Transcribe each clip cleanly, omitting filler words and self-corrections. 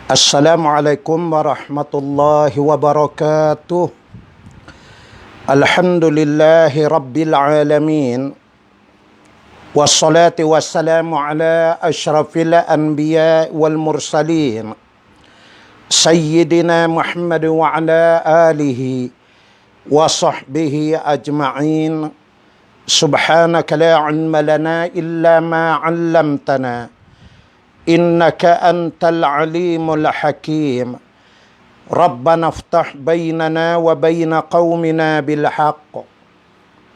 Assalamualaikum warahmatullahi wabarakatuh. Alhamdulillahi rabbil alamin. Wassalatu wassalamu ala ashrafil anbiya wal mursalin. Sayyidina Muhammad wa ala alihi wa sahbihi ajma'in. Subhanaka la ilma lana illa ma 'allamtana. Innaka antal alimul hakim. Rabbana iftah bainana wa baina qaumina bil haqq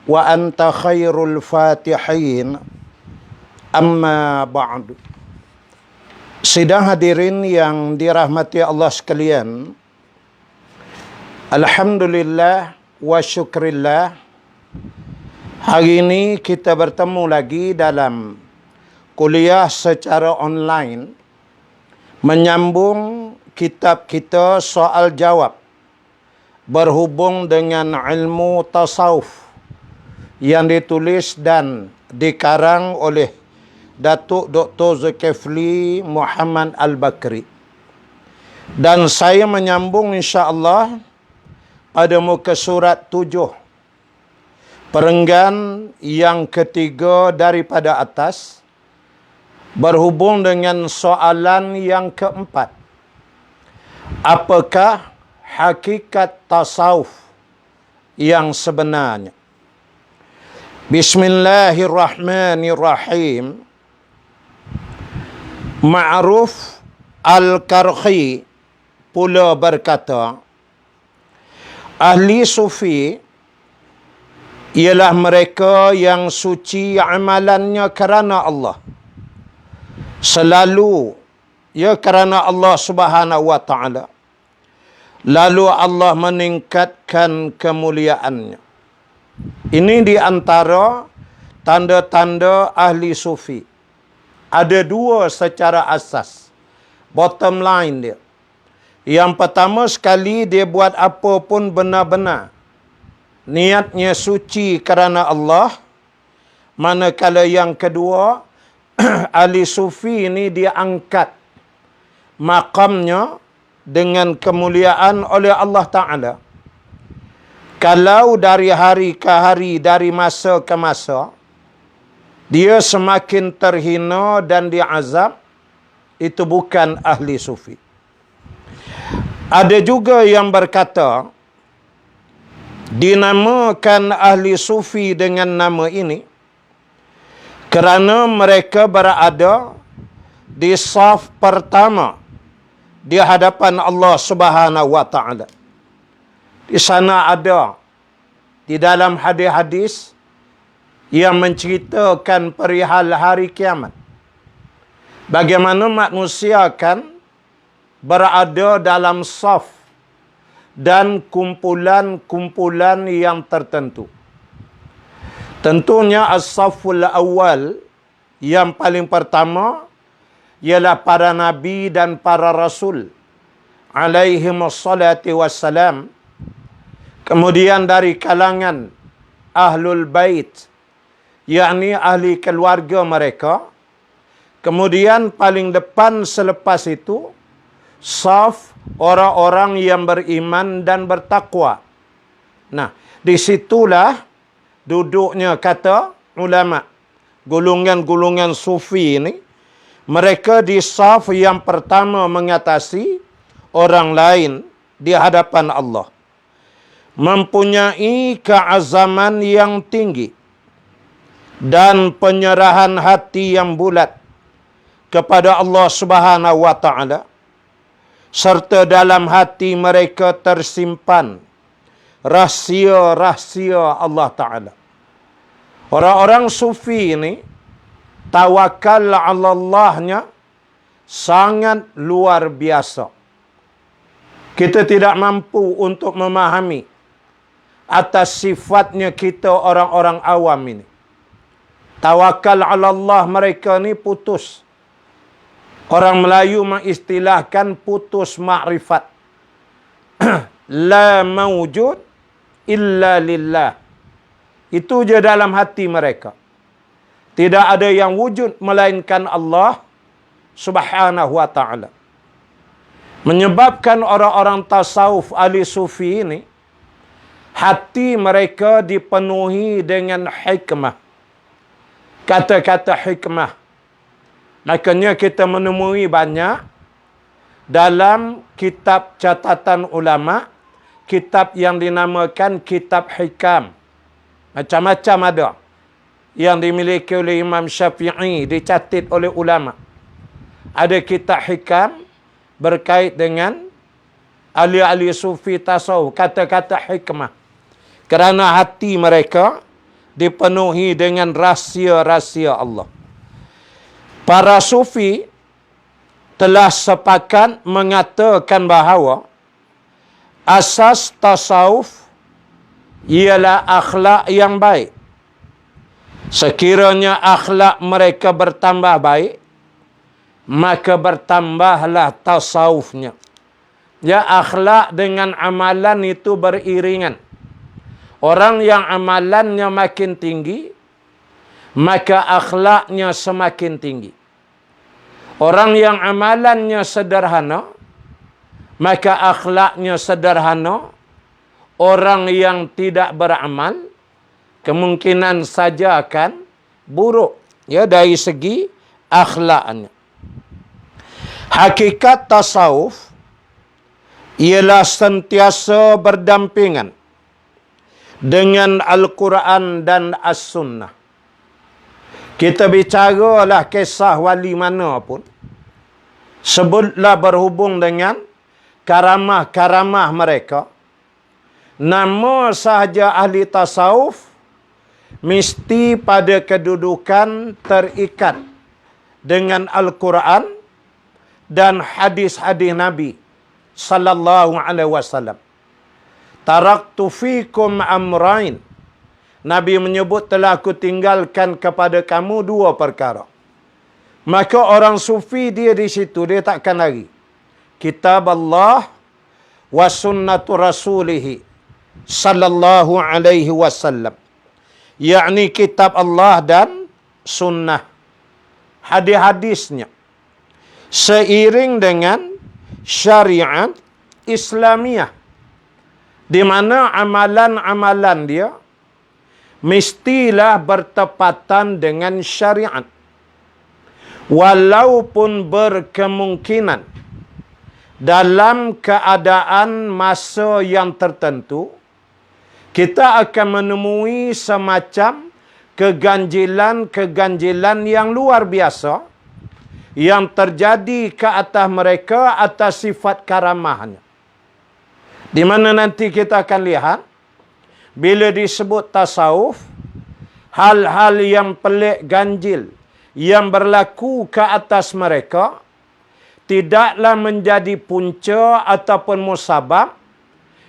wa anta khairul fatihin. Amma ba'du. Sidang hadirin yang dirahmati Allah sekalian, alhamdulillah wa syukrillah, hari ini kita bertemu lagi dalam kuliah secara online menyambung kitab kita soal jawab berhubung dengan ilmu tasawuf yang ditulis dan dikarang oleh Datuk Dr. Zulkifli Muhammad Al-Bakri. Dan saya menyambung insya-Allah pada muka surat 7, perenggan yang ketiga daripada atas, berhubung dengan soalan yang keempat. Apakah hakikat tasawuf yang sebenarnya? Bismillahirrahmanirrahim. Ma'ruf Al-Karhi pula berkata, ahli sufi ialah mereka yang suci amalannya kerana Allah. Selalu kerana Allah Subhanahu wa taala. Lalu Allah meningkatkan kemuliaannya. Ini di antara tanda-tanda ahli sufi. Ada dua secara asas. Bottom line dia. Yang pertama sekali, dia buat apa pun benar-benar niatnya suci kerana Allah. Manakala yang kedua, ahli sufi ini dia angkat maqamnya dengan kemuliaan oleh Allah Ta'ala. Kalau dari hari ke hari, dari masa ke masa, dia semakin terhina dan diazab, itu bukan ahli sufi. Ada juga yang berkata, dinamakan ahli sufi dengan nama ini kerana mereka berada di saf pertama di hadapan Allah Subhanahu wa taala. Di sana ada di dalam hadis-hadis yang menceritakan perihal hari kiamat. Bagaimana manusia akan berada dalam saf dan kumpulan-kumpulan yang tertentu. Tentunya as-safful awal yang paling pertama ialah para nabi dan para rasul alaihimussalatu wassalam. Kemudian dari kalangan ahlul bait, yakni ahli keluarga mereka. Kemudian paling depan selepas itu saf orang-orang yang beriman dan bertakwa. Nah, disitulah duduknya kata ulama, golongan-golongan sufi ini, mereka di saf yang pertama mengatasi orang lain di hadapan Allah. Mempunyai keazaman yang tinggi dan penyerahan hati yang bulat kepada Allah Subhanahu wa taala, serta dalam hati mereka tersimpan rahsia-rahsia Allah Ta'ala. Orang-orang sufi ini, tawakal ala Allahnya sangat luar biasa. Kita tidak mampu untuk memahami atas sifatnya kita orang-orang awam ini. Tawakal ala Allah mereka ni putus. Orang Melayu mengistilahkan putus makrifat. La mawjud illa lillah. Itu je dalam hati mereka. Tidak ada yang wujud melainkan Allah Subhanahu wa ta'ala. Menyebabkan orang-orang tasawuf ahli sufi ini, hati mereka dipenuhi dengan hikmah. Kata-kata hikmah. Makanya kita menemui banyak dalam kitab catatan ulama, kitab yang dinamakan kitab hikam. Macam-macam ada yang dimiliki oleh Imam Syafi'i, dicatat oleh ulama. Ada kitab hikam berkait dengan ahli-ahli sufi tasawuf, kata-kata hikmah. Kerana hati mereka dipenuhi dengan rahsia-rahsia Allah. Para sufi telah sepakat mengatakan bahawa asas tasawuf ialah akhlak yang baik. Sekiranya akhlak mereka bertambah baik, maka bertambahlah tasawufnya. Ya, akhlak dengan amalan itu beriringan. Orang yang amalannya makin tinggi, maka akhlaknya semakin tinggi. Orang yang amalannya sederhana, maka akhlaknya sederhana. Orang yang tidak beramal, kemungkinan saja akan buruk, ya, dari segi akhlaknya. Hakikat tasawuf ialah sentiasa berdampingan dengan Al-Quran dan As-Sunnah. Kita bicaralah kisah wali mana pun, sebutlah berhubung dengan karamah-karamah mereka, nama sahaja ahli tasawuf mesti pada kedudukan terikat dengan Al-Quran dan hadis-hadis Nabi sallallahu alaihi wasallam. Taraktu fikum amrain. Nabi menyebut, telah aku tinggalkan kepada kamu dua perkara. Maka orang sufi dia di situ, dia takkan lari. Kitab Allah wa sunnatu rasulih sallallahu alaihi wasallam. Yakni kitab Allah dan sunnah, hadis-hadisnya, seiring dengan syariat Islamiah, di mana amalan-amalan dia mestilah bertepatan dengan syariat. Walaupun berkemungkinan dalam keadaan masa yang tertentu, kita akan menemui semacam keganjilan-keganjilan yang luar biasa yang terjadi ke atas mereka atas sifat karamahnya. Di mana nanti kita akan lihat, bila disebut tasawuf, hal-hal yang pelik ganjil yang berlaku ke atas mereka tidaklah menjadi punca ataupun musabab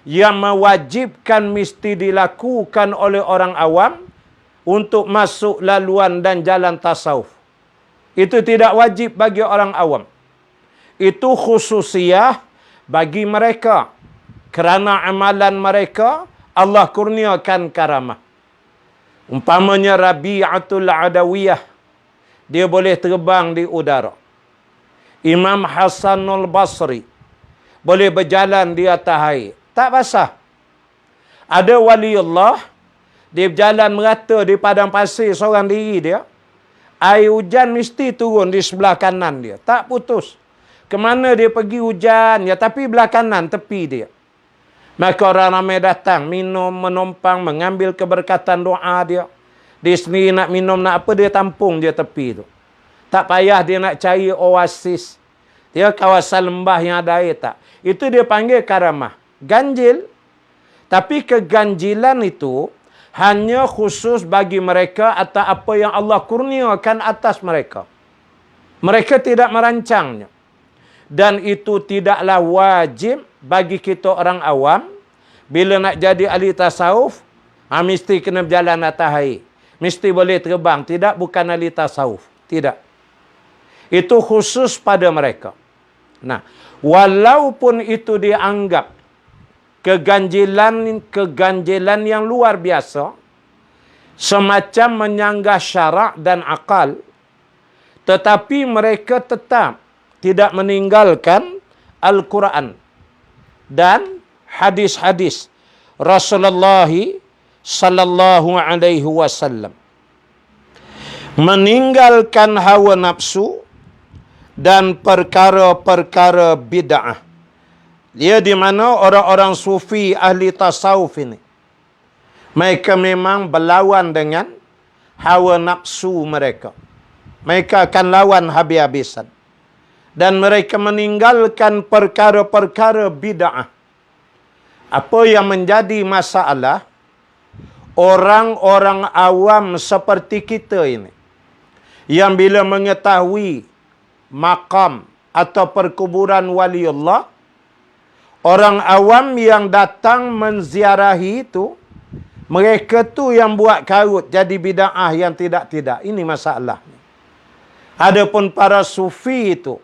yang mewajibkan mesti dilakukan oleh orang awam untuk masuk laluan dan jalan tasawuf. Itu tidak wajib bagi orang awam. Itu khususiyah bagi mereka. Kerana amalan mereka, Allah kurniakan karamah. Umpamanya Rabi'atul Adawiyah, dia boleh terbang di udara. Imam Hasanul Basri boleh berjalan di atas air, tak basah. Ada wali Allah, dia berjalan merata di padang pasir seorang diri dia, air hujan mesti turun di sebelah kanan dia, tak putus. Kemana dia pergi hujan, ya, tapi belah kanan tepi dia. Maka orang ramai datang, minum, menumpang, mengambil keberkatan doa dia. Dia sendiri nak minum, nak apa, dia tampung dia tepi tu. Tak payah dia nak cari oasis. Dia kawasan lembah yang ada air, tak. Itu dia panggil karamah. Ganjil. Tapi keganjilan itu hanya khusus bagi mereka atas apa yang Allah kurniakan atas mereka. Mereka tidak merancangnya. Dan itu tidaklah wajib bagi kita orang awam. Bila nak jadi ahli tasawuf, mesti kena berjalan atas air. Mesti boleh terbang. Tidak, bukan ahli tasawuf. Tidak. Itu khusus pada mereka. Nah, walaupun itu dianggap keganjilan yang luar biasa, semacam menyanggah syarak dan akal, tetapi mereka tetap tidak meninggalkan Al-Quran dan hadis-hadis Rasulullah sallallahu alaihi wasallam. Meninggalkan hawa nafsu dan perkara-perkara bid'ah. Dia di mana orang-orang sufi ahli tasawuf ini, mereka memang berlawan dengan hawa nafsu mereka. Mereka akan lawan habis-habisan. Dan mereka meninggalkan perkara-perkara bid'ah. Apa yang menjadi masalah, orang-orang awam seperti kita ini, yang bila mengetahui makam atau perkuburan waliullah, orang awam yang datang menziarahi itu, mereka tu yang buat karut jadi bid'ah yang tidak-tidak. Ini masalahnya. Adapun para sufi itu,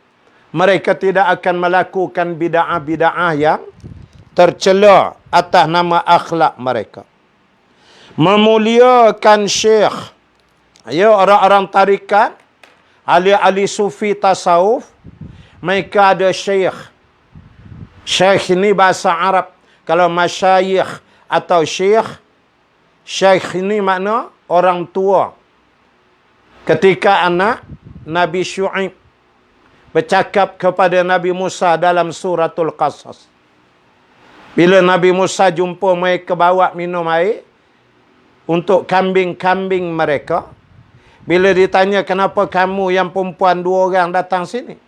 mereka tidak akan melakukan bid'ah-bid'ah yang tercela atas nama akhlak mereka. Memuliakan syekh. Ya, orang-orang tarikat, ahli-ahli sufi tasawuf, mereka ada syekh. Syekh ini bahasa Arab. Kalau masyayikh atau syekh, syekh ini makna orang tua. Ketika anak Nabi Syu'aib bercakap kepada Nabi Musa dalam suratul Qasas. Bila Nabi Musa jumpa mereka bawa minum air untuk kambing-kambing mereka, bila ditanya kenapa kamu yang perempuan 2 orang datang sini,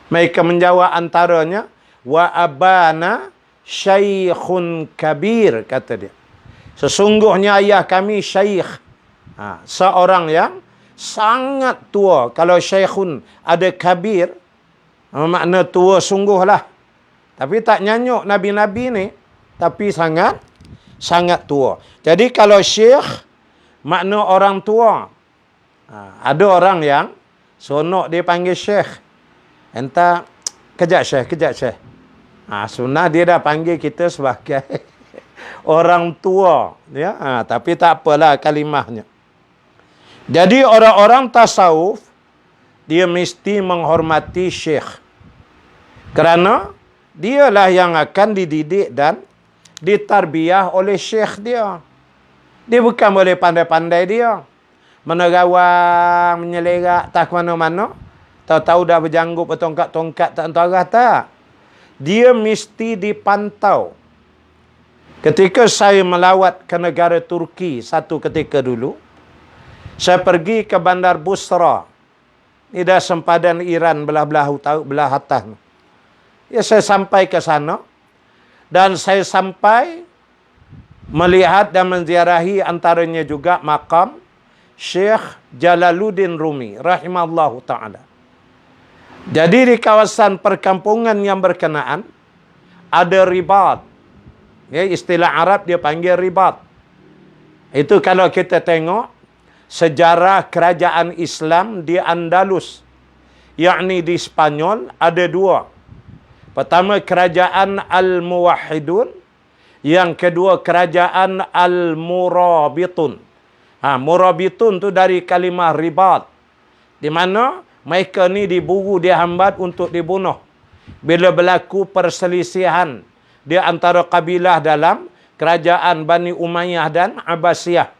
mereka menjawab antaranya, wa abana syaikhun kabir, kata dia. Sesungguhnya ayah kami syaikh, seorang yang sangat tua. Kalau syaikhun ada kabir, makna tua sungguhlah. Tapi tak nyanyuk Nabi-Nabi ni, tapi sangat tua. Jadi kalau syekh, makna orang tua. Ada orang yang sonok dia panggil syekh. Entah, kejap syekh. Sunnah dia dah panggil kita sebagai orang tua. Ya? Tapi tak apalah kalimahnya. Jadi orang-orang tasawuf, dia mesti menghormati syekh. Kerana dialah yang akan dididik dan ditarbiyah oleh syekh dia. Dia bukan boleh pandai-pandai dia. Menerawang, menyelerak, tak ke mana-mana. Tahu-tahu dah berjanggut bertongkat-tongkat, tak entarah tak. Dia mesti dipantau. Ketika saya melawat ke negara Turki satu ketika dulu, saya pergi ke bandar Busra. Ini dah sempadan Iran belah atas. Ya, saya sampai ke sana. Dan saya sampai melihat dan menziarahi antaranya juga makam Syekh Jalaluddin Rumi rahimahullahu ta'ala. Jadi di kawasan perkampungan yang berkenaan ada ribat. Ya, istilah Arab dia panggil ribat. Itu kalau kita tengok sejarah kerajaan Islam di Andalus, yakni di Spanyol, ada 2. Pertama kerajaan Al-Muwahhidun, yang kedua kerajaan Al-Murabitun. Murabitun tu dari kalimah ribat, di mana mereka ni diburu, dihambat untuk dibunuh bila berlaku perselisihan di antara kabilah dalam kerajaan Bani Umayyah dan Abbasiyah.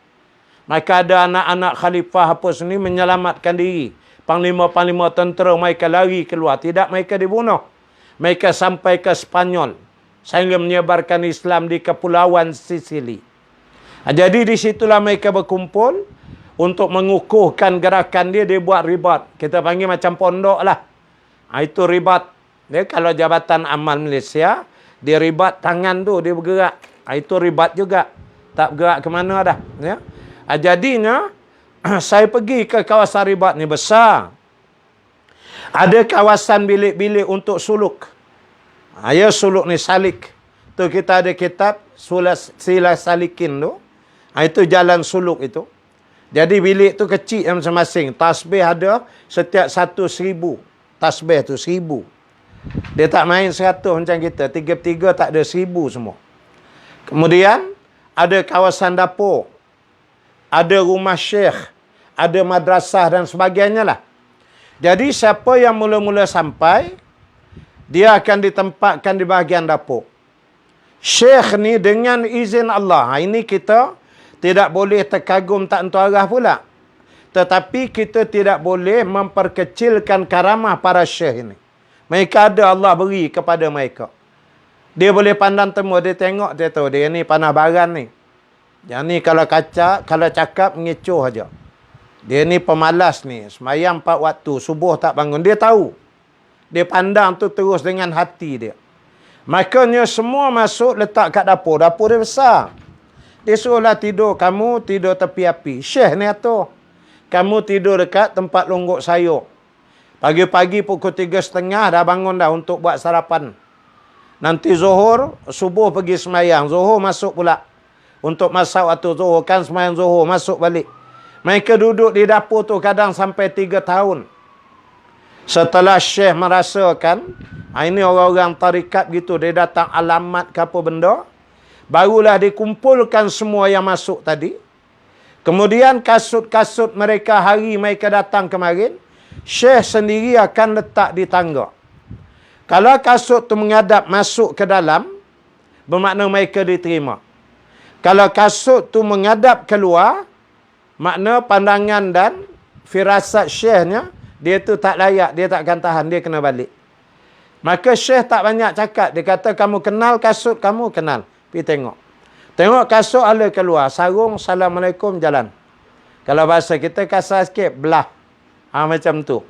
Maka ada anak-anak khalifah apa sini menyelamatkan diri. Panglima-panglima tentera mereka lari keluar. Tidak, mereka dibunuh. Mereka sampai ke Spanyol sehingga menyebarkan Islam di Kepulauan Sisili. Jadi di situlah mereka berkumpul untuk mengukuhkan gerakan dia. Dia buat ribat. Kita panggil macam pondok lah. Itu ribat. Dia kalau Jabatan Amal Malaysia, dia ribat tangan tu, dia bergerak. Itu ribat juga. Tak bergerak ke mana dah. Ya. Jadinya, saya pergi ke kawasan ribat ni besar. Ada kawasan bilik-bilik untuk suluk. Ya, suluk ni salik. Tu kita ada kitab Sila Salikin tu. Itu jalan suluk itu. Jadi bilik tu kecil masing-masing. Tasbih ada setiap 1,000. Tasbih tu 1,000. Dia tak main 100 macam kita. 3 tak ada 1,000 semua. Kemudian ada kawasan dapur. ada rumah syekh, ada madrasah dan sebagainya lah. Jadi siapa yang mula-mula sampai, dia akan ditempatkan di bahagian dapur. Syekh ni dengan izin Allah. Ini kita tidak boleh terkagum tak entu arah pula. Tetapi kita tidak boleh memperkecilkan karamah para syekh ini. Mereka ada Allah beri kepada mereka. Dia boleh pandang temu, dia tengok, dia tahu dia ni panah baran ni. Yang ni kalau kalau cakap mengecoh aja. Dia ni pemalas ni, semayang 4 waktu, subuh tak bangun. Dia tahu. Dia pandang tu terus dengan hati dia. Makanya semua masuk letak kat dapur. Dapur dia besar. Dia suruhlah tidur. Kamu tidur tepi api. Syekh ni atur. Kamu tidur dekat tempat longgok sayur. Pagi-pagi pukul 3.30 dah bangun dah untuk buat sarapan. Nanti zuhur, subuh pergi semayang. Zuhur masuk pula. Untuk masak waktu zuhur. Kan semayang zuhur, masuk balik. Mereka duduk di dapur tu kadang sampai 3 tahun. Setelah Syekh merasakan, ini orang-orang tarikat gitu, dia datang alamat ke apa benda, barulah dikumpulkan semua yang masuk tadi. Kemudian kasut-kasut mereka hari mereka datang kemarin, Syekh sendiri akan letak di tangga. Kalau kasut tu menghadap masuk ke dalam, bermakna mereka diterima. Kalau kasut tu menghadap keluar, makna pandangan dan firasat Syekhnya, dia tu tak layak, dia takkan tahan, dia kena balik. Maka Syekh tak banyak cakap. Dia kata, kamu kenal kasut, kamu kenal. Pergi tengok. Tengok kasut ala keluar. Sarung, Assalamualaikum, jalan. Kalau bahasa kita kasar sikit, belah. Macam tu.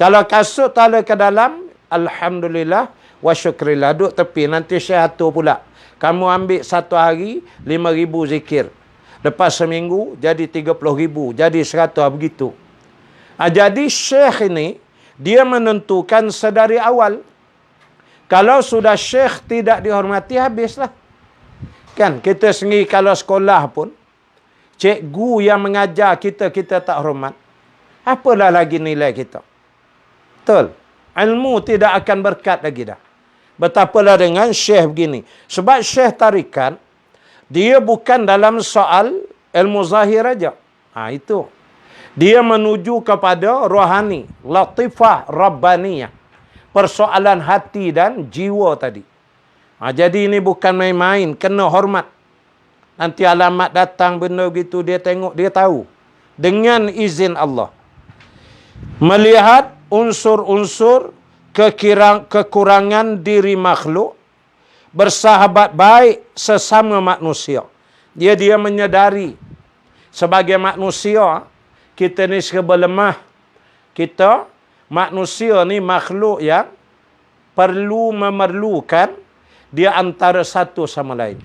Kalau kasut tak ala ke dalam, Alhamdulillah, wa syukrillah. Duduk tepi, nanti Syekh atur pula. Kamu ambil satu hari, 5,000 zikir. Lepas seminggu, jadi 30,000. Jadi 100, begitu. Jadi Syekh ini, dia menentukan sedari awal. Kalau sudah Syekh tidak dihormati, habislah. Kan, kita sendiri kalau sekolah pun, cikgu yang mengajar kita, kita tak hormat. Apalah lagi nilai kita? Betul. Ilmu tidak akan berkat lagi dah. Betapalah dengan Syekh begini. Sebab Syekh tarikan, dia bukan dalam soal ilmu zahir aja. Itu. Dia menuju kepada rohani, latifah rabbaniyah. Persoalan hati dan jiwa tadi. Jadi ini bukan main-main, kena hormat. Nanti alamat datang benda begitu, dia tengok, dia tahu. Dengan izin Allah. Melihat unsur-unsur kekurangan diri makhluk, bersahabat baik sesama manusia. Dia menyedari sebagai manusia, kita ni serba lemah. Kita, manusia ni makhluk yang perlu memerlukan dia antara satu sama lain.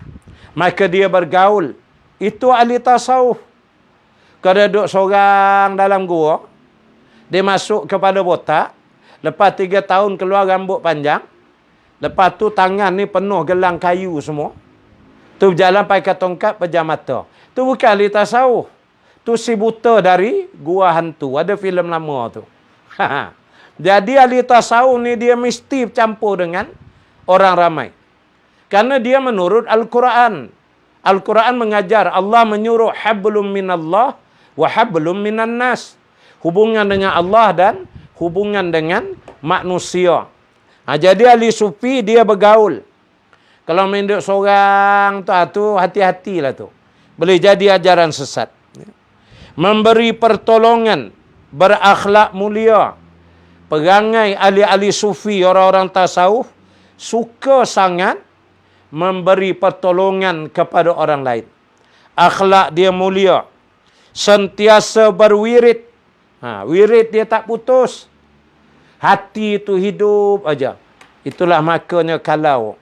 Maka dia bergaul. Itu ahli tasawuf. Kalau duduk seorang dalam gua, dia masuk kepada botak, lepas 3 tahun keluar rambut panjang, lepas tu tangan ni penuh gelang kayu semua. Tu berjalan pakai tongkat pejam mata. Tu bukan ahli tasawuf. Tu si buta dari gua hantu. Ada filem lama tu. Jadi ahli tasawuf ni dia mesti campur dengan orang ramai. Karena dia menurut Al-Quran. Al-Quran mengajar Allah menyuruh hablum minallah wa hablum minan nas. Hubungan dengan Allah dan hubungan dengan manusia. Jadi ahli sufi dia bergaul. Kalau main duduk seorang tu hati-hatilah tu. Boleh jadi ajaran sesat. Memberi pertolongan, berakhlak mulia. Perangai ahli-ahli sufi, orang-orang tasawuf, suka sangat memberi pertolongan kepada orang lain. Akhlak dia mulia. Sentiasa berwirid. Wirid dia tak putus. Hati itu hidup aja. Itulah makanya kalau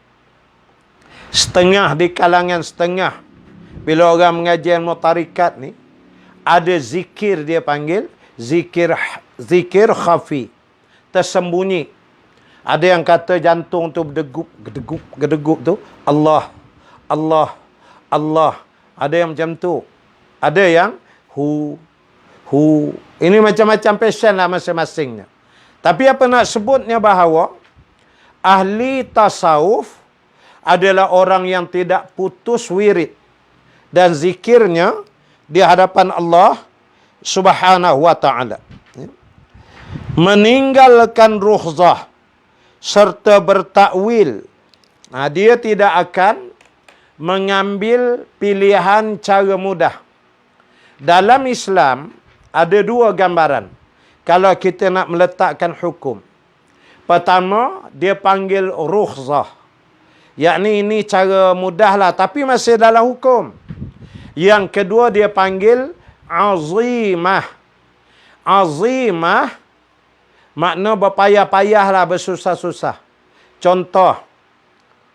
setengah di kalangan setengah, bila orang mengaji ilmu tarikat ni, ada zikir dia panggil, zikir khafi. Tersembunyi. Ada yang kata jantung tu berdegup tu, Allah, Allah, Allah. Ada yang macam tu. Ada yang hu. Ini macam-macam passion lah masing-masingnya. Tapi apa nak sebutnya bahawa ahli tasawuf adalah orang yang tidak putus wirid. Dan zikirnya di hadapan Allah Subhanahu wa taala. Meninggalkan rukhsah serta bertakwil. Dia tidak akan mengambil pilihan cara mudah. Dalam Islam ada dua gambaran kalau kita nak meletakkan hukum. Pertama, dia panggil rukhsah. Yakni ini cara mudah lah, tapi masih dalam hukum. Yang kedua, dia panggil azimah. Azimah makna berpayah-payah lah, bersusah-susah. Contoh,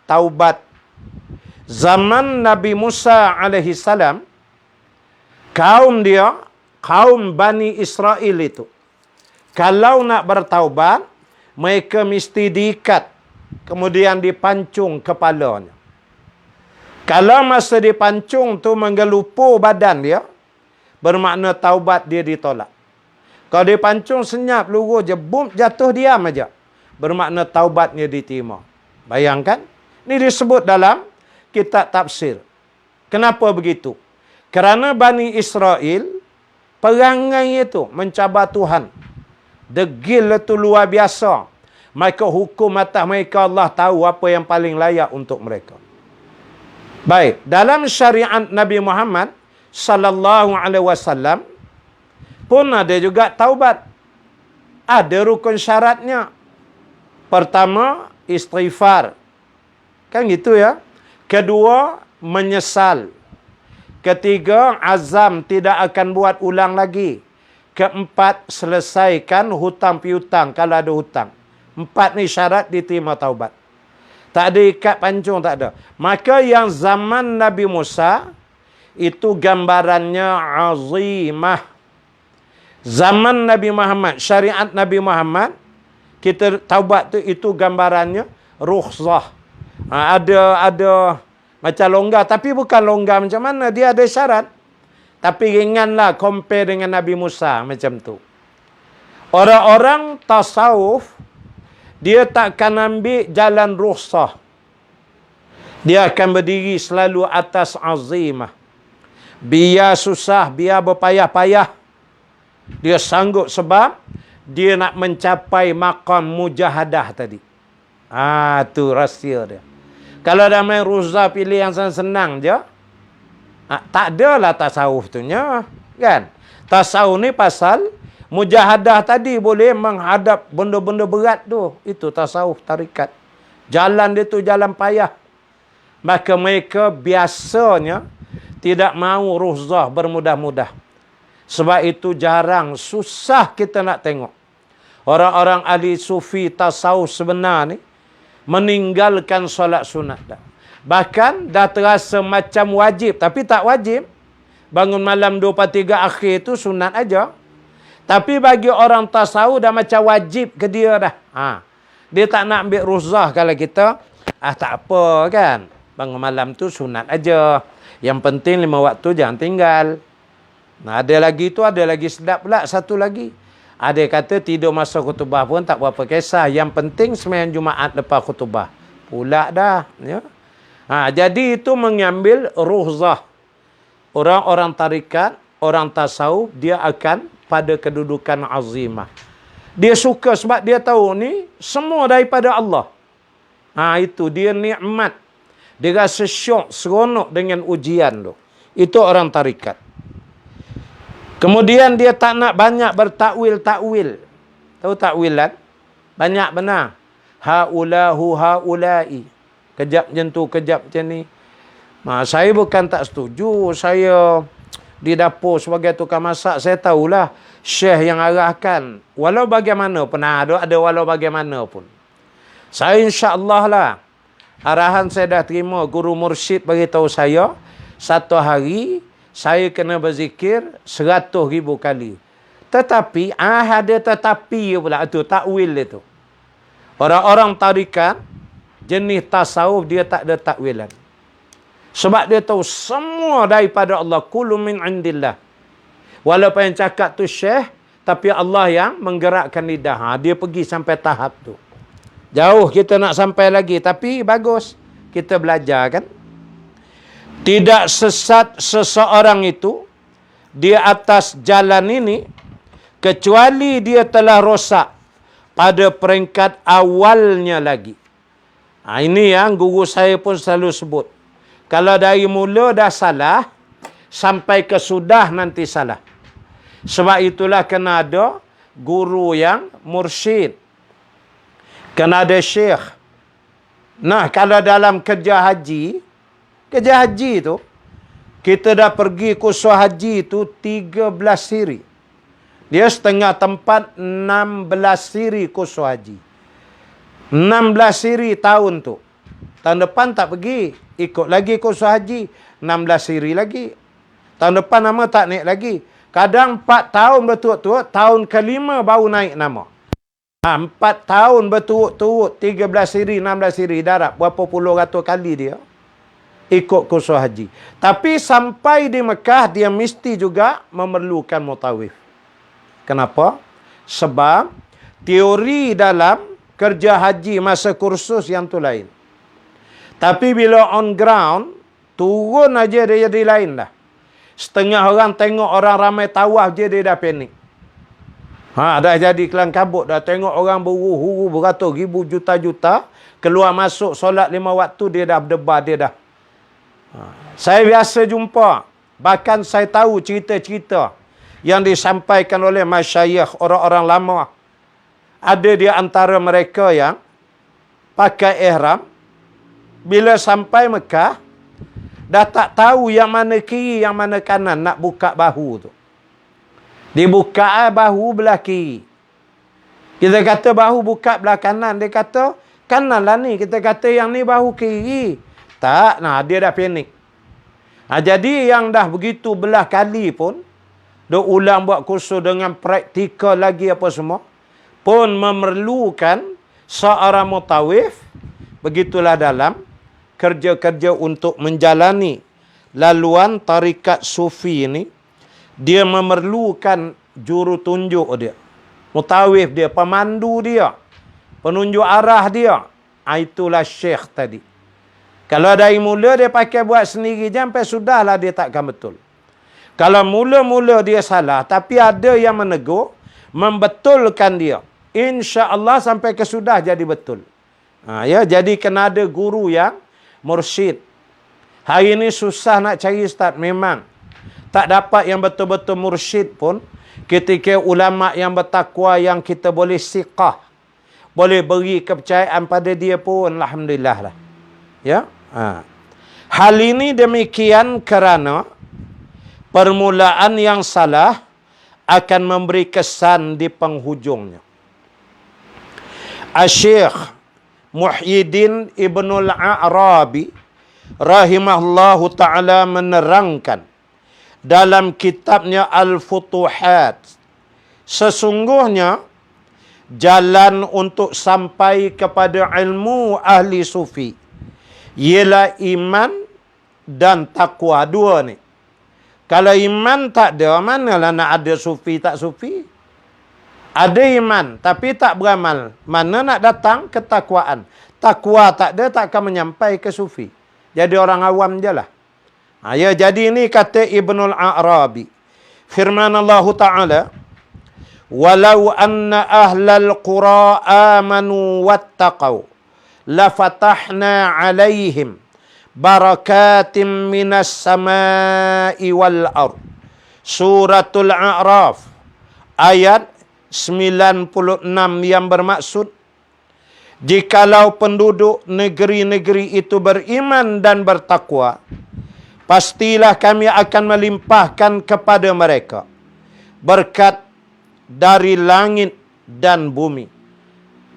taubat. Zaman Nabi Musa alaihi salam, kaum Bani Israel itu, kalau nak bertaubat, mereka mesti diikat, kemudian dipancung kepalanya. Kalau masa dipancung tu menggelupur badan dia, bermakna taubat dia ditolak. Kalau dipancung senyap, luruh je, bum, jatuh diam aja, bermakna taubatnya diterima. Bayangkan, ini disebut dalam kitab tafsir. Kenapa begitu? Kerana Bani Israel, perangai itu mencabar Tuhan. Degil itu luar biasa. Maka hukum atas mereka Allah tahu apa yang paling layak untuk mereka. Baik, dalam syariat Nabi Muhammad sallallahu alaihi wasallam pun ada juga taubat. Ada rukun syaratnya. Pertama, istighfar. Kan gitu ya. Kedua, menyesal. Ketiga, azam tidak akan buat ulang lagi. Keempat, selesaikan hutang piutang kalau ada hutang. 4 ni syarat diterima taubat. Tak ada ikat pancung, tak ada. Maka yang zaman Nabi Musa, itu gambarannya azimah. Zaman Nabi Muhammad, syariat Nabi Muhammad, kita taubat tu itu gambarannya rukhsah. Ada macam longgar, tapi bukan longgar macam mana, dia ada syarat. Tapi ringanlah compare dengan Nabi Musa macam tu. Orang-orang tasawuf, dia takkan ambil jalan rukhsah. Dia akan berdiri selalu atas azimah. Biar susah, biar berpayah-payah, dia sanggup sebab dia nak mencapai maqam mujahadah tadi. Tu rahsia dia. Kalau dah main rukhsah pilih yang senang je, tak adalah tasawuf tu nya, kan? Tasawuf ni pasal mujahadah tadi, boleh menghadap benda-benda berat tu. Itu tasawuf tarikat. Jalan dia tu jalan payah. Maka mereka biasanya tidak mahu rukhsah bermudah-mudah. Sebab itu jarang, susah kita nak tengok orang-orang ahli sufi tasawuf sebenar ni meninggalkan solat sunat dah. Bahkan dah terasa macam wajib, tapi tak wajib. Bangun malam 2/3 akhir tu sunat aja. Tapi bagi orang tasawuf dah macam wajib ke dia dah. Dia tak nak ambil rukhsah kalau kita, tak apa kan. Bangun malam tu sunat aja. Yang penting 5 waktu jangan tinggal. Ada lagi tu, ada lagi sedap pula satu lagi. Ada kata tidur masa khutbah pun tak berapa kisah. Yang penting sembahyang Jumaat lepas khutbah. Pula dah. Ya. Jadi itu mengambil rukhsah. Orang-orang tarikat, orang tasawuf, dia akan pada kedudukan azimah. Dia suka sebab dia tahu ni semua daripada Allah. Itu dia nikmat. Dia rasa syok, seronok dengan ujian tu. Itu orang tarikat. Kemudian dia tak nak banyak bertakwil-takwil. Tahu takwilan? Banyak benar. Ha'ulahu ha'ulai. Kejap macam tu, kejap macam ni. Saya bukan tak setuju. Saya di dapur sebagai tukang masak, saya tahulah syekh yang arahkan. Walau bagaimana pun, ada walau bagaimana pun. Saya insya-Allah lah, arahan saya dah terima, guru mursyid beritahu saya, satu hari saya kena berzikir 100,000 kali. Tetapi, ada tetapi pula, itu takwil itu. Orang-orang tarikat, jenis tasawuf, dia tak ada takwilan. Sebab dia tahu semua daripada Allah. Kullu min indillah. Walaupun yang cakap tu syekh, tapi Allah yang menggerakkan lidah. Dia pergi sampai tahap tu. Jauh kita nak sampai lagi. Tapi bagus. Kita belajar kan. Tidak sesat seseorang itu di atas jalan ini kecuali dia telah rosak pada peringkat awalnya lagi. Ini yang guru saya pun selalu sebut. Kalau dari mula dah salah, sampai ke sudah nanti salah. Sebab itulah kena ada guru yang mursyid. Kena ada syekh. Nah, kalau dalam kerja haji tu, kita dah pergi kursus haji tu 13 siri. Dia setengah tempat 16 siri kursus haji. 16 siri tahun tu. Tahun depan tak pergi. Ikut lagi kursus haji. 16 siri lagi. Tahun depan nama tak naik lagi. Kadang 4 tahun berturut-turut. Tahun kelima baru naik nama. 4 tahun berturut-turut. 13 siri, 16 siri. Darab berapa puluh ratus kali dia ikut kursus haji. Tapi sampai di Mekah, dia mesti juga memerlukan mutawif. Kenapa? Sebab teori dalam kerja haji masa kursus yang tu lain. Tapi bila on ground, turun aja dia jadi lain dah. Setengah orang tengok orang ramai tawaf je dia dah panik. Dah jadi kelang kabut. Dah tengok orang berhuru-huru beratus ribu juta-juta. Keluar masuk solat 5 waktu dia dah berdebar, dia dah. Saya biasa jumpa. Bahkan saya tahu cerita-cerita yang disampaikan oleh masyayikh orang-orang lama. Ada di antara mereka yang pakai ihram. Bila sampai Mekah, dah tak tahu yang mana kiri, yang mana kanan nak buka bahu tu. Dibuka bahu belah kiri. Kita kata bahu buka belah kanan. Dia kata, kanan lah ni. Kita kata yang ni bahu kiri. Tak, dia dah panik. Jadi yang dah begitu belah kali pun, duk ulang buat kursus dengan praktikal lagi apa semua, pun memerlukan seorang mutawif. Begitulah dalam kerja-kerja untuk menjalani laluan tarikat sufi ini, dia memerlukan juru tunjuk dia. Mutawif dia, pemandu dia, penunjuk arah dia. Itulah syekh tadi. Kalau dari mula dia pakai buat sendiri je, sampai sudahlah dia takkan betul. Kalau mula-mula dia salah, tapi ada yang menegur, membetulkan dia, insya-Allah sampai ke sudah jadi betul. Jadi kena ada guru yang mursyid. Hari ini susah nak cari ustaz, memang. Tak dapat yang betul-betul mursyid pun, ketika ulama yang bertakwa yang kita boleh siqah, boleh beri kepercayaan pada dia pun, alhamdulillah lah. Ya. Hal ini demikian kerana permulaan yang salah akan memberi kesan di penghujungnya. Asy-Syaikh Muhyiddin Ibnul Arabi rahimahullahu ta'ala menerangkan dalam kitabnya Al-Futuhat, sesungguhnya jalan untuk sampai kepada ilmu ahli sufi ialah iman dan takwa, dua ni. Kalau iman tak ada, manalah nak ada sufi tak sufi? Ada iman tapi tak beramal, mana nak datang ketakwaan? Takwa tak ada, tak akan menyampai ke sufi. Jadi orang awam je lah. Jadi ini kata Ibnul Arabi. Firman Allah Ta'ala, walau anna ahlal qura amanu wattaqau lafatahna alaihim barakatim minas samai wal ard. Suratul A'raf ayat 96 yang bermaksud, jikalau penduduk negeri-negeri itu beriman dan bertakwa, pastilah kami akan melimpahkan kepada mereka berkat dari langit dan bumi.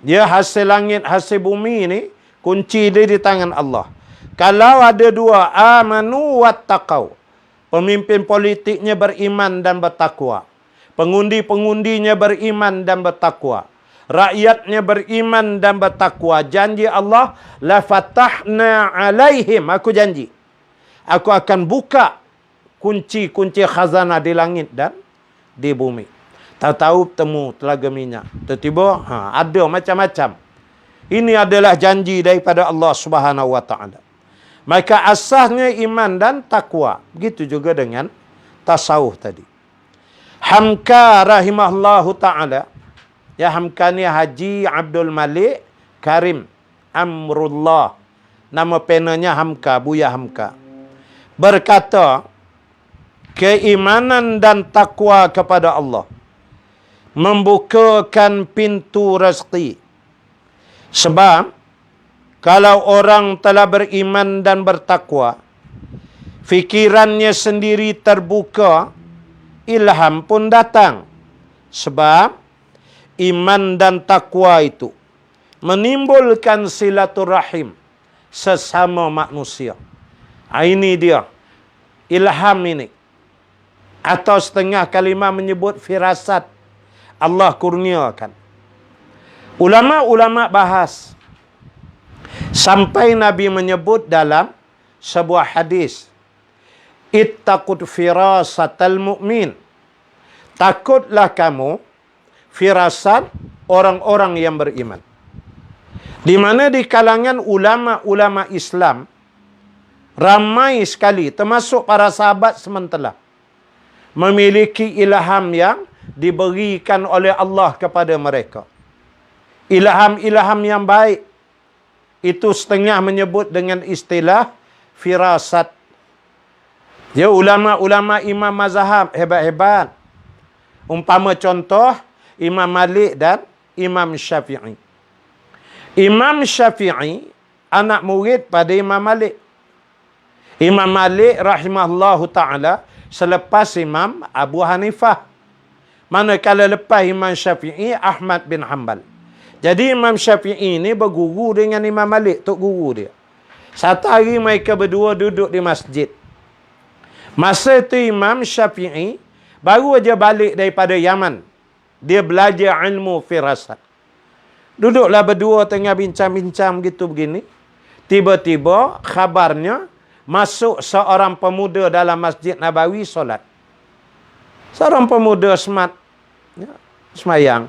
Dia hasil langit, hasil bumi ini, kunci dia di tangan Allah. Kalau ada dua, amanu wattaqau, pemimpin politiknya beriman dan bertakwa, pengundi-pengundinya beriman dan bertakwa, rakyatnya beriman dan bertakwa, janji Allah, la fatahna alaihim, aku janji, aku akan buka kunci-kunci khazanah di langit dan di bumi. Tahu-tahu temu telaga minyak. Tiba-tiba ada macam-macam. Ini adalah janji daripada Allah Subhanahu wa taala. Maka asasnya iman dan takwa. Begitu juga dengan tasawuf tadi. Hamka rahimahullahu ta'ala. Ya, Hamka ni Haji Abdul Malik Karim Amrullah. Nama penanya Hamka, Buya Hamka. Berkata, keimanan dan takwa kepada Allah membukakan pintu rezeki. Sebab, kalau orang telah beriman dan bertakwa, fikirannya sendiri terbuka, ilham pun datang. Sebab iman dan takwa itu menimbulkan silaturahim sesama manusia. Ini dia ilham ini. Atau setengah kalimah menyebut firasat Allah kurniakan. Ulama-ulama bahas sampai Nabi menyebut dalam sebuah hadis, ittaqud firasatal mu'min. Takutlah kamu firasat orang-orang yang beriman. Di mana di kalangan ulama-ulama Islam ramai sekali, termasuk para sahabat sementara, memiliki ilham yang diberikan oleh Allah kepada mereka. Ilham-ilham yang baik. Itu setengah menyebut dengan istilah firasat. Ya, ulama-ulama imam mazhab hebat-hebat. Umpama contoh, Imam Malik dan Imam Syafi'i. Imam Syafi'i anak murid pada Imam Malik. Imam Malik rahimahullahu ta'ala selepas Imam Abu Hanifah. Manakala lepas Imam Syafi'i, Ahmad bin Hanbal. Jadi Imam Syafi'i ini berguru dengan Imam Malik, tok guru dia. Satu hari mereka berdua duduk di masjid. Masa itu Imam Syafi'i baru aja balik daripada Yaman. Dia belajar ilmu firasat. Duduklah berdua tengah bincang-bincang gitu begini. Tiba-tiba khabarnya masuk seorang pemuda dalam Masjid Nabawi solat. Seorang pemuda smart, ya, semayang.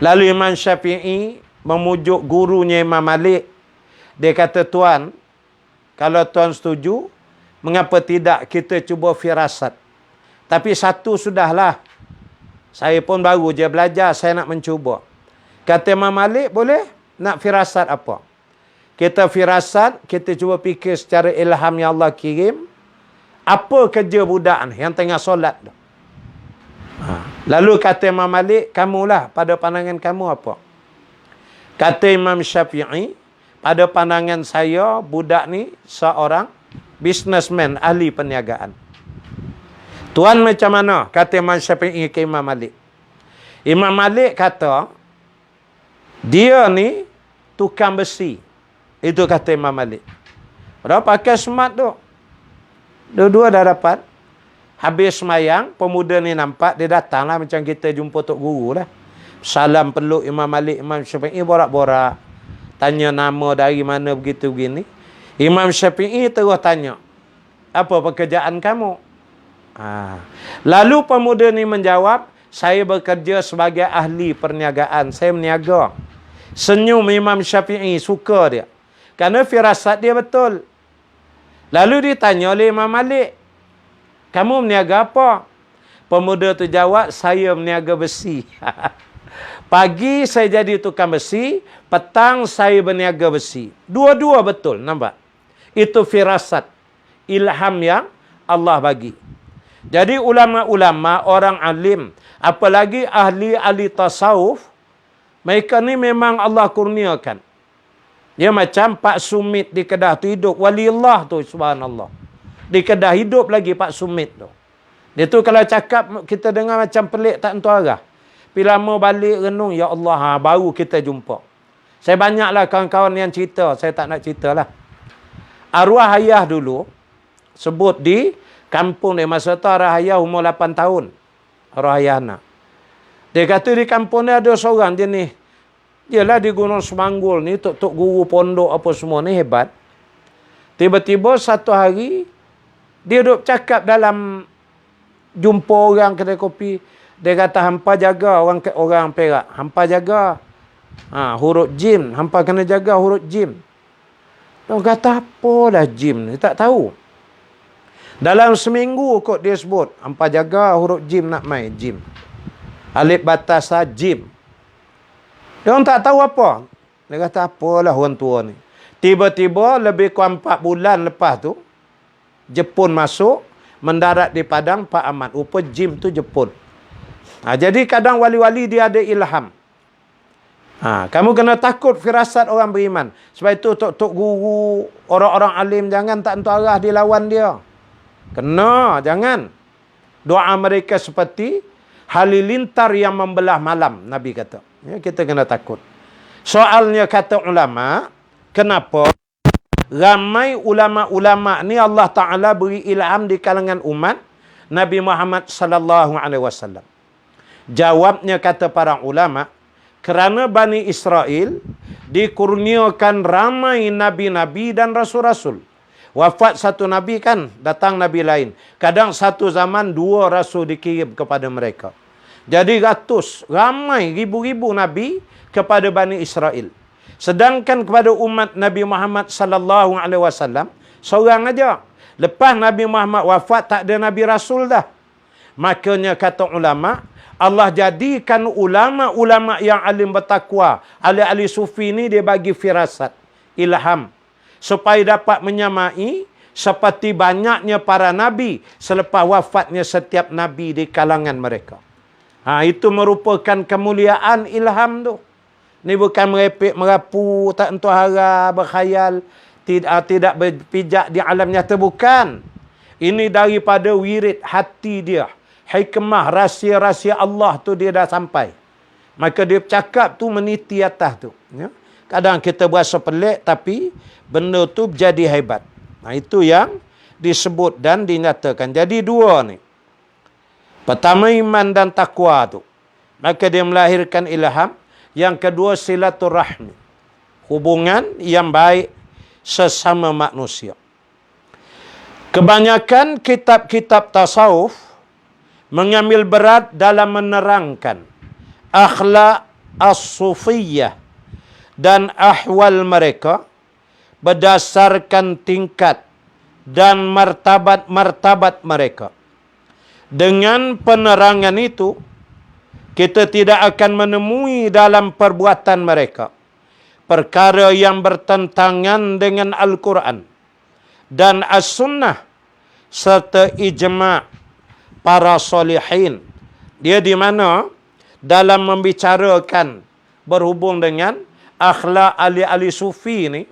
Lalu Imam Syafi'i memujuk gurunya Imam Malik. Dia kata, tuan, kalau tuan setuju, mengapa tidak kita cuba firasat? Tapi satu sudahlah. Saya pun baru je belajar, saya nak mencuba. Kata Imam Malik, boleh? Nak firasat apa? Kita firasat, kita cuba fikir secara ilham yang Allah kirim. Apa kerja budak ni yang tengah solat tu? Lalu kata Imam Malik, kamulah, pada pandangan kamu apa? Kata Imam Syafi'i, pada pandangan saya, budak ni seorang businessman, ahli perniagaan. Tuan macam mana? Kata Imam Syafi'i ke Imam Malik. Imam Malik kata, dia ni tukang besi. Itu kata Imam Malik. Dah pakai smart tu. Dua-dua dah dapat. Habis semayang, pemuda ni nampak, dia datanglah macam kita jumpa Tok Guru lah. Salam peluk Imam Malik, Imam Syafi'i, borak-borak. Tanya nama dari mana begitu begini. Imam Syafi'i terus tanya, apa pekerjaan kamu? Lalu pemuda ni menjawab, saya bekerja sebagai ahli perniagaan, saya meniaga. Senyum Imam Syafi'i, suka dia. Kerana firasat dia betul. Lalu ditanya oleh Imam Malik, kamu meniaga apa? Pemuda tu jawab, saya meniaga besi. Pagi saya jadi tukang besi, petang saya berniaga besi. Dua-dua betul, nampak? Itu firasat, ilham yang Allah bagi. Jadi ulama-ulama, orang alim, apalagi ahli-ahli tasawuf, mereka ni memang Allah kurniakan. Dia macam Pak Sumit di Kedah tu hidup. Wali Allah tu, subhanallah. Di Kedah hidup lagi Pak Sumit tu. Dia tu kalau cakap, kita dengar macam pelik tak tentu arah. Bila lama balik renung, ya Allah, baru kita jumpa. Saya banyaklah kawan-kawan yang cerita, saya tak nak cerita lah. Arwah ayah dulu, sebut di kampung dia, masa tu arwah ayah umur 8 tahun. Arwah ayah anak. Dia kata di kampung dia ada seorang jenis, dialah di Gunung Semanggul ni, tok guru pondok apa semua ni hebat. Tiba-tiba satu hari, dia duduk cakap dalam jumpa orang kedai kopi. Dia kata, hampa jaga orang Perak. Hampa jaga huruf jim. Hampa kena jaga huruf jim. Dia kata, apalah jim ni? Tak tahu. Dalam seminggu kot dia sebut. Hampa jaga huruf jim nak main. Jim. Alif batasa jim. Dia orang tak tahu apa. Dia kata apalah orang tua ni. Tiba-tiba lebih kurang 4 bulan lepas tu. Jepun masuk. Mendarat di Padang Pak Ahmad. Rupa jim tu Jepun. Jadi kadang wali-wali dia ada ilham. Kamu kena takut firasat orang beriman. Sebab itu tok-tok guru, orang-orang alim jangan tak entuk arah dilawan dia. Kena, jangan. Doa mereka seperti halilintar yang membelah malam, Nabi kata. Ya, kita kena takut. Soalnya kata ulama, kenapa ramai ulama-ulama ni Allah Ta'ala beri ilham di kalangan umat Nabi Muhammad sallallahu alaihi wasallam. Jawabnya kata para ulama, kerana Bani Israel dikurniakan ramai nabi-nabi dan rasul-rasul. Wafat satu nabi kan, datang nabi lain. Kadang satu zaman 2 rasul dikirim kepada mereka. Jadi ramai ribu-ribu nabi kepada Bani Israel. Sedangkan kepada umat Nabi Muhammad sallallahu alaihi wasallam seorang aja. Lepas Nabi Muhammad wafat tak ada nabi rasul dah. Makanya kata ulama, Allah jadikan ulama-ulama yang alim bertakwa, ahli-ahli sufi ni dia bagi firasat, ilham, supaya dapat menyamai seperti banyaknya para nabi selepas wafatnya setiap nabi di kalangan mereka. Itu merupakan kemuliaan ilham tu. Ni bukan merepek, merapu, tak entuk hara, berkhayal, tidak berpijak di alam nyata, bukan. Ini daripada wirid hati dia. Hikmah, rahsia-rahsia Allah tu dia dah sampai. Maka dia cakap tu meniti atas tu. Ya? Kadang kita berasa pelik, tapi benda tu jadi hebat. Itu yang disebut dan dinyatakan. Jadi 2 ni. Pertama iman dan takwa tu. Maka dia melahirkan ilham. Yang kedua silaturahmi. Hubungan yang baik sesama manusia. Kebanyakan kitab-kitab tasawuf mengambil berat dalam menerangkan akhlak as-sufiyah dan ahwal mereka berdasarkan tingkat dan martabat-martabat mereka. Dengan penerangan itu, kita tidak akan menemui dalam perbuatan mereka perkara yang bertentangan dengan Al-Quran dan As-Sunnah serta ijma' para solihin. Dia di mana dalam membicarakan berhubung dengan akhlak ahli-ahli sufi ni,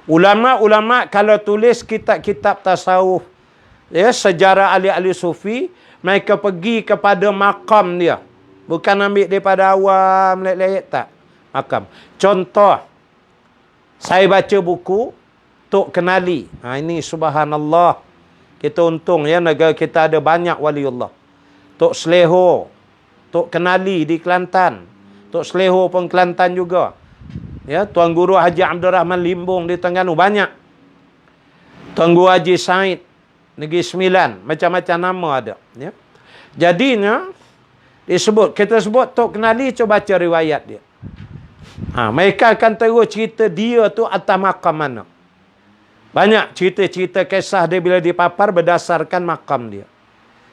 ulama-ulama kalau tulis kitab-kitab tasawuf, ya, sejarah ahli-ahli sufi, mereka pergi kepada makam dia. Bukan ambil daripada awam, lek-lek, tak. Makam. Contoh, saya baca buku Tok Kenali. Ini subhanallah. Kita untung ya, negara kita ada banyak waliullah. Tok Seleho, Tok Kenali di Kelantan. Tok Seleho pun Kelantan juga. Ya, Tuan Guru Haji Abdul Rahman Limbung di Terengganu banyak. Tuan Guru Haji Said Negeri Sembilan, macam-macam nama ada, ya. Jadinya disebut, kita sebut Tok Kenali, cuba baca riwayat dia. Mereka akan terus cerita dia tu atas makam mana. Banyak cerita-cerita kisah dia bila dipapar berdasarkan makam dia.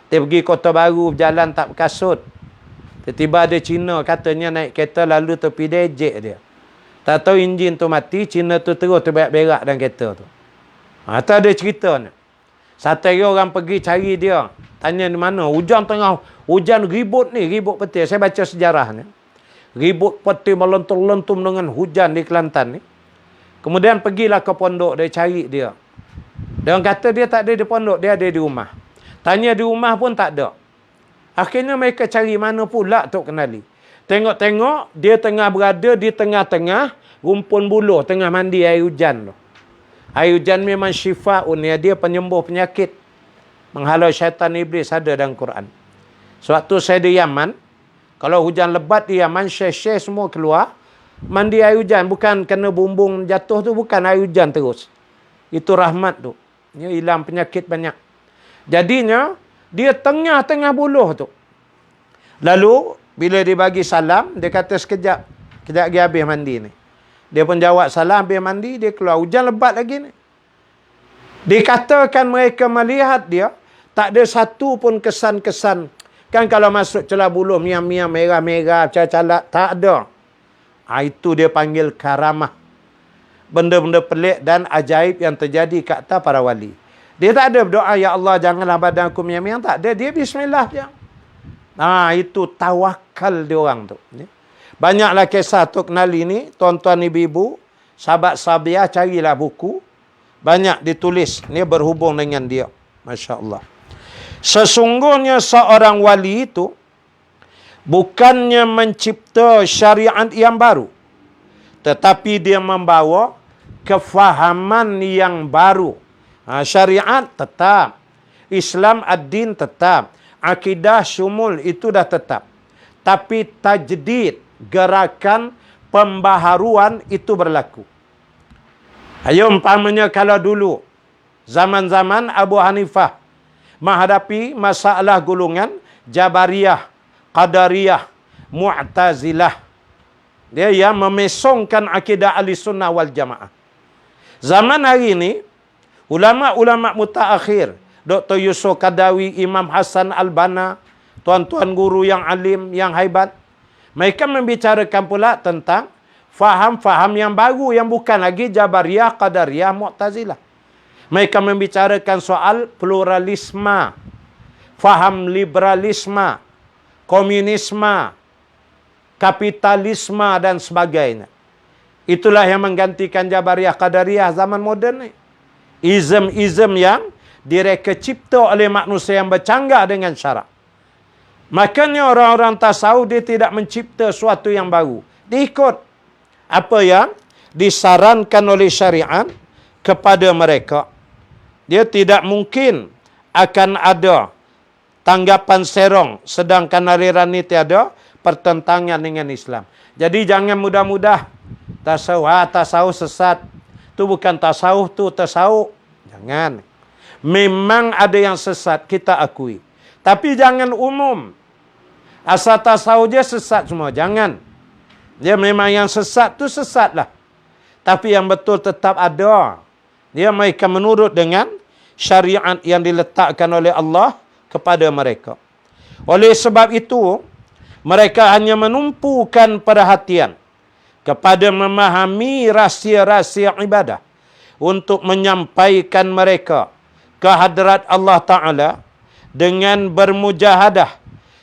Dia pergi Kota Baru, berjalan tak berkasut. Tiba-tiba ada Cina katanya naik kereta lalu tepi dejek dia. Tak tahu enjin tu mati, Cina tu terus terberak-berak dalam kereta tu. Tu ada cerita ni. Satu hari orang pergi cari dia. Tanya di mana? Hujan tengah, hujan ribut ni, ribut petir. Saya baca sejarahnya. Ribut petir melentur-lentum dengan hujan di Kelantan ni. Kemudian pergilah ke pondok, dia cari dia. Dia orang kata dia tak ada di pondok, dia ada di rumah. Tanya di rumah pun tak ada. Akhirnya mereka cari mana pula Tok Kenali. Tengok-tengok, dia tengah berada di tengah-tengah rumpun buluh, tengah mandi air hujan tu. Air hujan memang syifa'un, dia penyembuh penyakit. Menghalau syaitan iblis, ada dalam Quran. Sewaktu saya di Yaman, kalau hujan lebat di Yaman, syekh-syekh semua keluar, mandi air hujan. Bukan kena bumbung jatuh tu, bukan air hujan terus. Itu rahmat tu. Dia hilang penyakit banyak. Jadinya, dia tengah-tengah buluh tu. Lalu, bila dia bagi salam, dia kata sekejap. Kejap lagi habis mandi ni. Dia pun jawab salam, habis mandi, dia keluar. Hujan lebat lagi ni. Dikatakan mereka melihat dia, tak ada satu pun kesan-kesan. Kan kalau masuk celah buluh, miam-miam, merah-merah, calat, tak ada. Itu dia panggil karamah. Benda-benda pelik dan ajaib yang terjadi kat atas para wali. Dia tak ada berdoa, ya Allah janganlah badan aku miam-miam. Tak ada, dia bismillah je. Itu tawakal dia orang tu. Banyaklah kisah tu kenali ni, tuan-tuan ibu-ibu, sahabat sahabiah, carilah buku. Banyak ditulis, ni berhubung dengan dia. Masya Allah. Sesungguhnya seorang wali itu bukannya mencipta syariat yang baru, tetapi dia membawa kefahaman yang baru. Syariat tetap, Islam ad-din tetap, akidah syumul itu dah tetap. Tapi tajdid, gerakan pembaharuan itu berlaku. Ayo umpamanya kalau dulu, zaman-zaman Abu Hanifah menghadapi masalah golongan Jabariyah, Qadariyah, Mu'tazilah. Dia yang memesongkan akidah Ahlussunnah wal Jamaah. Zaman hari ini, ulama-ulama mutaakhir, Dr. Yusuf Qadawi, Imam Hasan Al-Banna, tuan-tuan guru yang alim, yang hebat, mereka membicarakan pula tentang faham-faham yang baru yang bukan lagi Jabariyah, Qadariyah, Mu'tazilah. Mereka membicarakan soal pluralisme, faham liberalisme, komunisme, kapitalisme dan sebagainya. Itulah yang menggantikan Jabariyah, Qadariyah zaman moden ni. Izm-izm yang direka cipta oleh manusia yang bercanggah dengan syarak. Makanya orang-orang tasawuf dia tidak mencipta sesuatu yang baru. Dia ikut apa yang disarankan oleh syariat kepada mereka. Dia tidak mungkin akan ada tanggapan serong, sedangkan aliran ini tiada pertentangan dengan Islam. Jadi jangan mudah-mudah tasawuf sesat. Itu bukan tasawuf, tu tasawuf. Jangan. Memang ada yang sesat, kita akui. Tapi jangan umum. Asal tasawuf je sesat semua. Jangan. Dia memang yang sesat tu sesatlah. Tapi yang betul tetap ada. Dia mereka menurut dengan syariat yang diletakkan oleh Allah kepada mereka. Oleh sebab itu, mereka hanya menumpukan perhatian kepada memahami rahsia-rahsia ibadah untuk menyampaikan mereka ke hadrat Allah Ta'ala dengan bermujahadah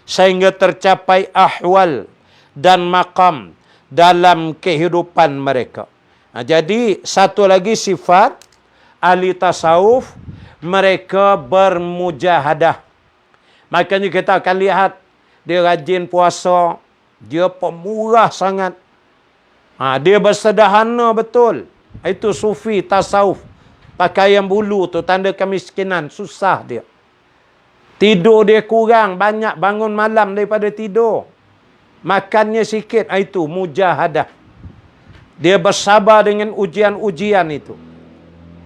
sehingga tercapai ahwal dan maqam dalam kehidupan mereka. Jadi satu lagi sifat ahli tasawuf, mereka bermujahadah. Makanya kita akan lihat dia rajin puasa, dia pemurah sangat. Dia bersederhana betul. Itu sufi tasawuf. Pakaian bulu tu tanda kemiskinan, susah dia. Tidur dia kurang, banyak bangun malam daripada tidur. Makannya sikit, itu mujahadah. Dia bersabar dengan ujian-ujian itu.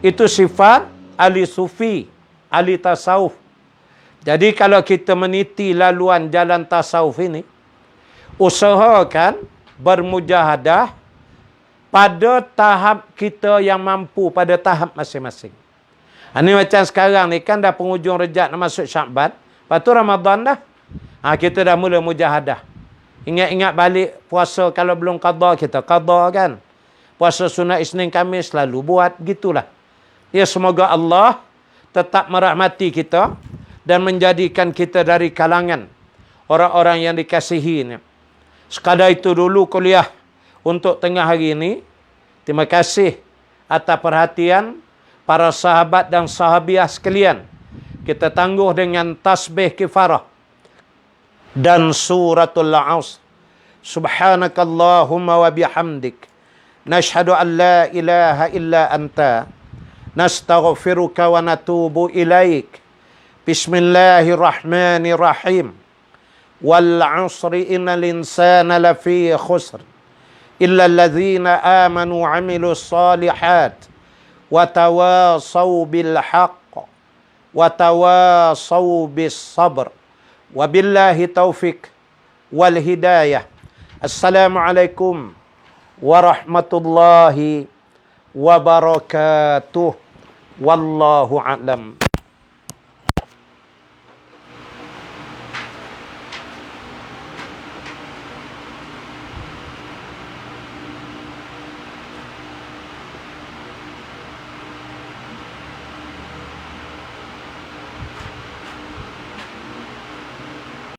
Itu sifat ahli sufi, ahli tasawuf. Jadi kalau kita meniti laluan jalan tasawuf ini, usahakan bermujahadah pada tahap kita yang mampu, pada tahap masing-masing. Ini macam sekarang ni kan dah penghujung Rejab nak masuk Syakban. Lepas tu Ramadan dah. Kita dah mula mujahadah. Ingat-ingat balik puasa kalau belum qada, kita qada kan. Puasa sunat Isnin Khamis selalu buat, gitulah. Ya, semoga Allah tetap merahmati kita dan menjadikan kita dari kalangan orang-orang yang dikasihi. Sekadar itu dulu kuliah untuk tengah hari ini. Terima kasih atas perhatian para sahabat dan sahabiah sekalian. Kita tangguh dengan tasbih kifarah dan suratul Asr. Subhanakallahumma wa bihamdik, nashhadu an la ilaha illa anta, nastaghfiruka wa natubu ilaik. Bismillahirrahmanirrahim. Wal 'asri innal insana lafi khusr illa alladhina amanu 'wa 'amilus shalihat wa tawasaw bil haqq wa tawasaw bis sabr. Wabillahi taufik wal hidayah. Assalamualaikum warahmatullahi wabarakatuh. Wallahu a'lam.